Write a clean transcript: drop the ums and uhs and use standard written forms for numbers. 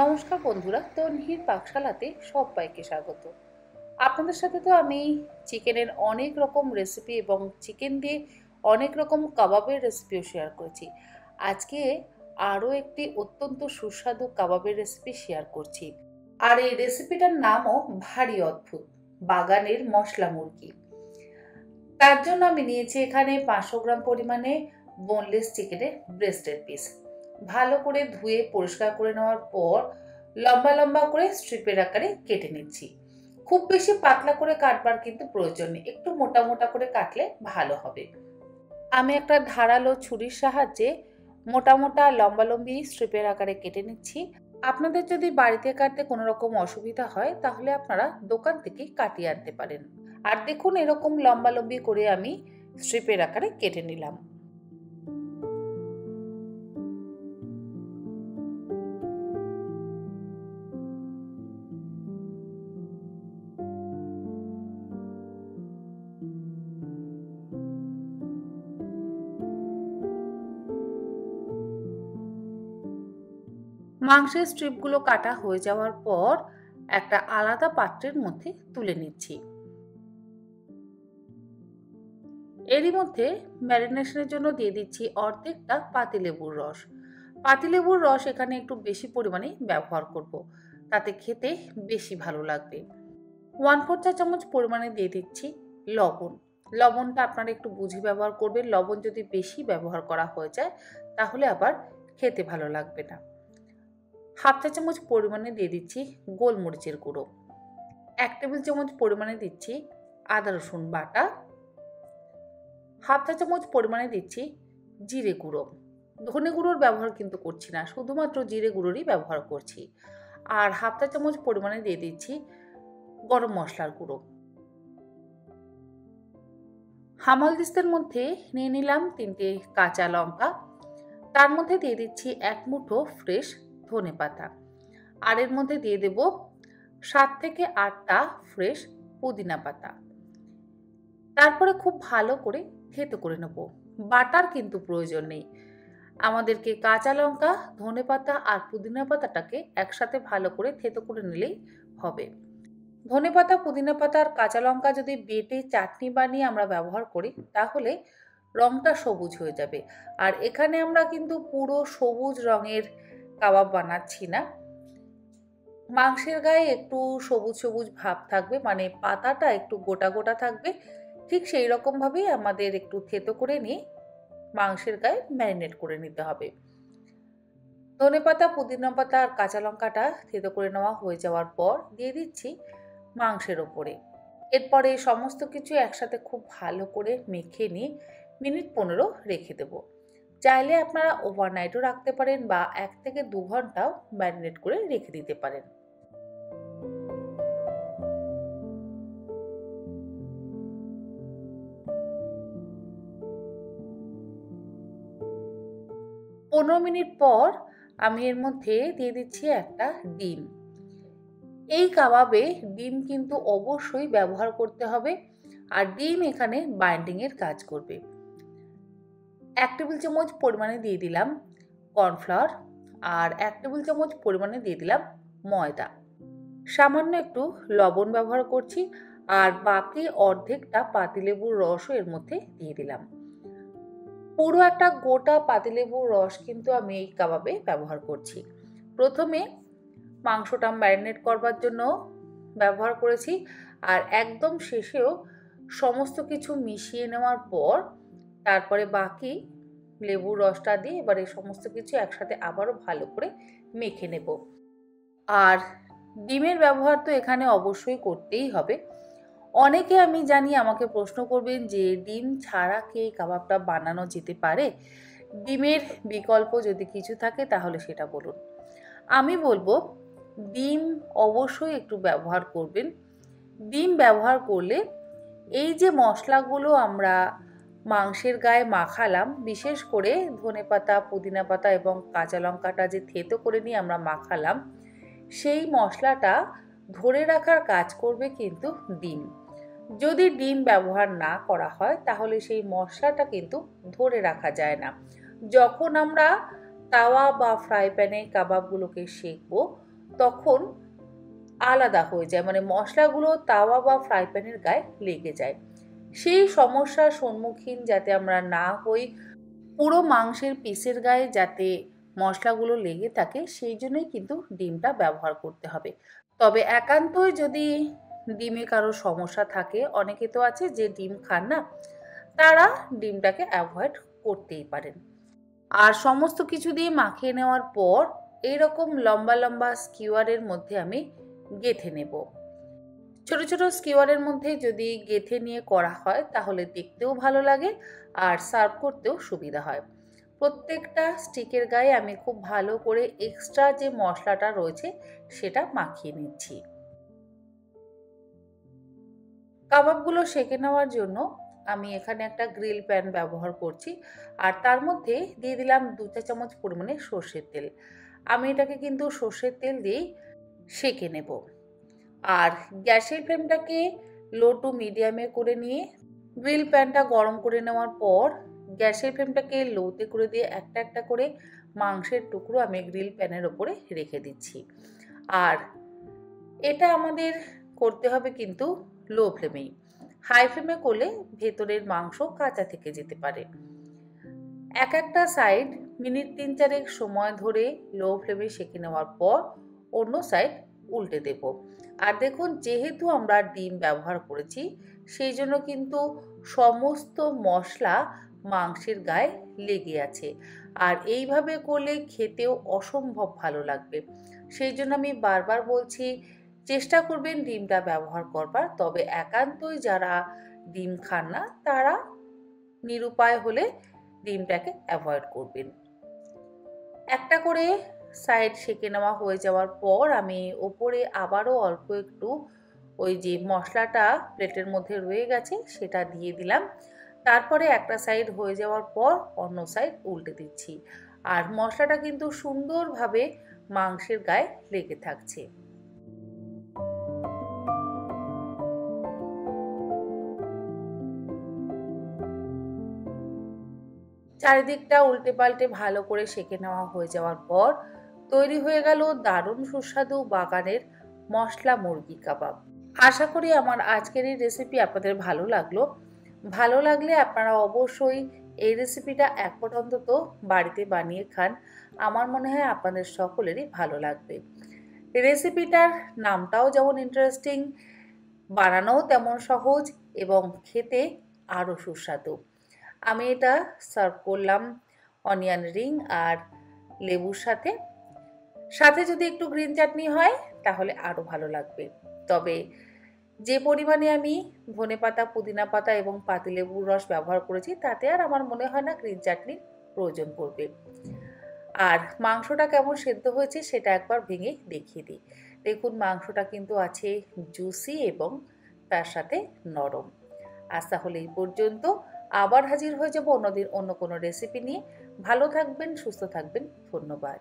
নমস্কার বন্ধুরা, তন্হির পাকশালাতে সবাইকে স্বাগত। আপনাদের সাথে তো আমি চিকেনের অনেক রকম রেসিপি এবং চিকেন দিয়ে অনেক রকম কাবাবের রেসিপিও শেয়ার করেছি। আজকে আরও একটি অত্যন্ত সুস্বাদু কাবাবের রেসিপি শেয়ার করছি। আর এই রেসিপিটার নামও ভারী অদ্ভুত, বাগানের মশলা মুরগি। তার জন্য আমি নিয়েছি এখানে 500 গ্রাম পরিমাণে বোনলেস চিকেনের ব্রেস্টের পিস। ভালো করে ধুয়ে পরিষ্কার করে নেওয়ার পর লম্বা লম্বা করে স্ট্রিপের আকারে কেটে নিচ্ছি। খুব বেশি পাতলা করে কাটবার কিন্তু প্রয়োজন নেই, একটু মোটা মোটা করে কাটলে ভালো হবে। আমি একটা ধারালো ছুরির সাহায্যে মোটা মোটা লম্বা লম্বি স্ট্রিপের আকারে কেটে নিচ্ছি। আপনাদের যদি বাড়িতে কাটতে কোনো রকম অসুবিধা হয় তাহলে আপনারা দোকান থেকে কাটিয়ে আনতে পারেন। আর দেখুন, এরকম লম্বা লম্বি করে আমি স্ট্রিপের আকারে কেটে নিলাম। মাংসের স্ট্রিপগুলো কাটা হয়ে যাওয়ার পর একটা আলাদা পাত্রের মধ্যে তুলে নিচ্ছি। এরই মধ্যে ম্যারিনেশনের জন্য দিয়ে দিচ্ছি অর্ধেকটা পাতিলেবুর রস। পাতিলেবুর রস এখানে একটু বেশি পরিমাণে ব্যবহার করব, তাতে খেতে বেশি ভালো লাগবে। 1/4 চা চামচ পরিমাণে দিয়ে দিচ্ছি লবণ। লবণটা আপনারা একটু বুঝে ব্যবহার করবেন। লবণ যদি বেশি ব্যবহার করা হয়ে যায় তাহলে আবার খেতে ভালো লাগবে না। 1/2 চা চামচ পরিমাণে দিয়ে দিচ্ছি গোলমরিচের গুঁড়ো। 1 টেবিল চামচ পরিমাণে দিচ্ছি আদা রসুন বাটা। 1/2 চা চামচ পরিমাণে দিচ্ছি জিরে গুঁড়ো। ধনে গুঁড়োর ব্যবহার কিন্তু করছি না, শুধুমাত্র জিরে গুঁড়োরই ব্যবহার করছি। আর 1/2 চা চামচ পরিমাণে দিয়ে দিচ্ছি গরম মশলার গুঁড়ো। হামালদিস্তার মধ্যে নিয়ে নিলাম 3টে কাঁচা লঙ্কা। তার মধ্যে দিয়ে দিচ্ছি 1 মুঠো ফ্রেশ ধনেপাতা। আর এর মধ্যে দিয়ে দেব 7 থেকে 8টা ফ্রেশ পুদিনা পাতা। তারপরে খুব ভালো করে থেতো করে নেব। বাটার কিন্তু প্রয়োজন নেই। আমাদেরকে কাঁচা লঙ্কা, ধনেপাতা আর পুদিনা পাতাটাকে একসাথে ভালো করে থেতো করে নিলেই হবে। ধনেপাতা, পুদিনা পাতা আর কাঁচা লঙ্কা যদি বেটে চাটনি বানিয়ে আমরা ব্যবহার করি তাহলে রংটা সবুজ হয়ে যাবে। আর এখানে আমরা কিন্তু পুরো সবুজ রঙের কাবাব বানাচ্ছি না। মাংসের গায়ে একটু সবুজ সবুজ ভাব থাকবে, মানে পাতাটা একটু গোটা গোটা থাকবে। ঠিক সেই রকমভাবেই আমাদের একটু থেতো করে নিয়ে মাংসের গায়ে ম্যারিনেট করে নিতে হবে। ধনেপাতা, পুদিনা পাতা আর কাঁচা লঙ্কাটা থেতো করে নেওয়া হয়ে যাওয়ার পর দিয়ে দিচ্ছি মাংসের ওপরে। এরপরে সমস্ত কিছু একসাথে খুব ভালো করে মেখে নিয়ে মিনিট 15 রেখে দেব। চাইলে আপনারা ওভারনাইটও রাখতে পারেন বা 1 থেকে 2 ঘন্টাও ম্যারিনেট করে রেখে দিতে পারেন। পনেরো মিনিট পর আমি এর মধ্যে দিয়ে দিচ্ছি একটা ডিম। এই কাবাবে ডিম কিন্তু অবশ্যই ব্যবহার করতে হবে, আর ডিম এখানে বাইন্ডিংয়ের কাজ করবে। 1 টেবিল চামচ পরিমাণে দিয়ে দিলাম কর্নফ্লাওয়ার আর 1 টেবিল চামচ পরিমাণে দিয়ে দিলাম ময়দা। সামান্য একটু লবণ ব্যবহার করছি আর বাকি অর্ধেকটা পাতিলেবুর রসও এর মধ্যে দিয়ে দিলাম। পুরো একটা গোটা পাতিলেবুর রস কিন্তু আমি এই কাবাবে ব্যবহার করছি। প্রথমে মাংসটা ম্যারিনেট করবার জন্য ব্যবহার করেছি, আর একদম শেষেও সমস্ত কিছু মিশিয়ে নেওয়ার পর তারপরে বাকি লেবুর রসটা দিয়ে এবার এই সমস্ত কিছু একসাথে আবারও ভালো করে মেখে নেব। আর ডিমের ব্যবহার তো এখানে অবশ্যই করতেই হবে। অনেকে আমি জানি আমাকে প্রশ্ন করবেন যে ডিম ছাড়া কি এই কাবাবটা বানানো যেতে পারে? ডিমের বিকল্প যদি কিছু থাকে তাহলে সেটা বলুন। আমি বলবো ডিম অবশ্যই একটু ব্যবহার করবেন। ডিম ব্যবহার করলে এই যে মশলাগুলো আমরা মাংসের গায়ে মাখালাম, বিশেষ করে ধনেপাতা, পুদিনা পাতা এবং কাঁচা লঙ্কাটা যে থেতো করে নিয়ে আমরা মাখালাম, সেই মশলাটা ধরে রাখার কাজ করবে কিন্তু ডিম। যদি ডিম ব্যবহার না করা হয় তাহলে সেই মশলাটা কিন্তু ধরে রাখা যায় না। যখন আমরা তাওয়া বা ফ্রাই প্যানে কাবাবগুলোকে সেঁকবো তখন আলাদা হয়ে যায়, মানে মশলাগুলো তাওয়া বা ফ্রাই প্যানের গায়ে লেগে যায়। সেই সমস্যার সম্মুখীন যাতে আমরা না হই, পুরো মাংসের পিসের গায়ে যাতে মশলাগুলো লেগে থাকে, সেই জন্যই কিন্তু ডিমটা ব্যবহার করতে হবে। তবে একান্তই যদি ডিমে কারো সমস্যা থাকে, অনেকে তো আছে যে ডিম খান না, তারা ডিমটাকে অ্যাভয়েড করতেই পারেন। আর সমস্ত কিছু দিয়ে মাখিয়ে নেওয়ার পর এইরকম লম্বা লম্বা স্কিওয়ারের মধ্যে আমি গেঁথে নেব। ছোট ছোট স্কিওয়ারের মধ্যে যদি গেঁথে নিয়ে করা হয় তাহলে দেখতেও ভালো লাগে আর সার্ভ করতেও সুবিধা হয়। প্রত্যেকটা স্টিকের গায়ে আমি খুব ভালো করে এক্সট্রা যে মশলাটা রয়েছে সেটা মাখিয়ে নিচ্ছি। কাবাবগুলো সেঁকে নেওয়ার জন্য আমি এখানে একটা গ্রিল প্যান ব্যবহার করছি আর তার মধ্যে দিয়ে দিলাম 2 চা চামচ পরিমাণে সর্ষের তেল। আমি এটাকে কিন্তু সর্ষের তেল দিয়েই সেঁকে নেব। আর গ্যাসের ফ্লেমটাকে লো টু মিডিয়ামে করে নিয়ে গ্রিল প্যানটা গরম করে নেওয়ার পর গ্যাসের ফ্লেমটাকে লোতে করে দিয়ে একটা একটা করে মাংসের টুকরো আমি গ্রিল প্যানের ওপরে রেখে দিচ্ছি। আর এটা আমাদের করতে হবে কিন্তু লো ফ্লেমেই। হাই ফ্লেমে করলে ভেতরের মাংস কাঁচা থেকে যেতে পারে। এক একটা সাইড মিনিট 3-4 সময় ধরে লো ফ্লেমে সেঁকে নেওয়ার পর অন্য সাইড উল্টে দেব। আর দেখুন, যেহেতু আমরা ডিম ব্যবহার করেছি সেই জন্য কিন্তু সমস্ত মশলা মাংসের গায়ে লেগে আছে। আর এইভাবে করলে খেতেও অসম্ভব ভালো লাগবে। সেই জন্য আমি বারবার বলছি, চেষ্টা করবেন ডিমটা ব্যবহার করবার। তবে একান্তই যারা ডিম খান না তারা নিরুপায় হলে ডিমটাকে অ্যাভয়েড করবেন। একটা করে সাইড সেঁকে নেওয়া হয়ে যাওয়ার পর আমি ওপরে আবারও অল্প একটু ওই যে মশলাটা প্লেটের মধ্যে রয়ে গেছে সেটা দিয়ে দিলাম। তারপরে একটা সাইড হয়ে যাওয়ার পর অন্য সাইড উল্টে দিচ্ছি। আর মশলাটা কিন্তু সুন্দরভাবে মাংসের গায়ে লেগে থাকছে। চারিদিকটা উল্টে পাল্টে ভালো করে সেঁকে নেওয়া হয়ে যাওয়ার পর তৈরি হয়ে গেল দারুণ সুস্বাদু বাগানের মশলা মুরগি কাবাব। আশা করি আমার আজকের এই রেসিপি আপনাদের ভালো লাগলো। ভালো লাগলে আপনারা অবশ্যই এই রেসিপিটা এক পট অন্তত বাড়িতে বানিয়ে খান। আমার মনে হয় আপনাদের সকলেরই ভালো লাগবে। রেসিপিটার নামটাও যেমন ইন্টারেস্টিং, বানানোও তেমন সহজ এবং খেতে আরও সুস্বাদু। আমি এটা সার্ভ করলাম অনিয়ন রিং আর লেবুর সাথে। সাথে যদি একটু গ্রিন চাটনি হয় তাহলে আরও ভালো লাগবে। তবে যে পরিমাণে আমি ধনেপাতা, পুদিনা পাতা এবং পাতিলেবুর রস ব্যবহার করেছি তাতে আর আমার মনে হয় না গ্রিন চাটনির প্রয়োজন পড়বে। আর মাংসটা কেমন সেদ্ধ হয়েছে সেটা একবার ভেঙে দেখিয়ে দিই। দেখুন, মাংসটা কিন্তু আছে জুসি এবং তার সাথে নরম। আজ তাহলে এই পর্যন্ত। আবার হাজির হয়ে যাব অন্যদিন অন্য কোনো রেসিপি নিয়ে। ভালো থাকবেন, সুস্থ থাকবেন। ধন্যবাদ।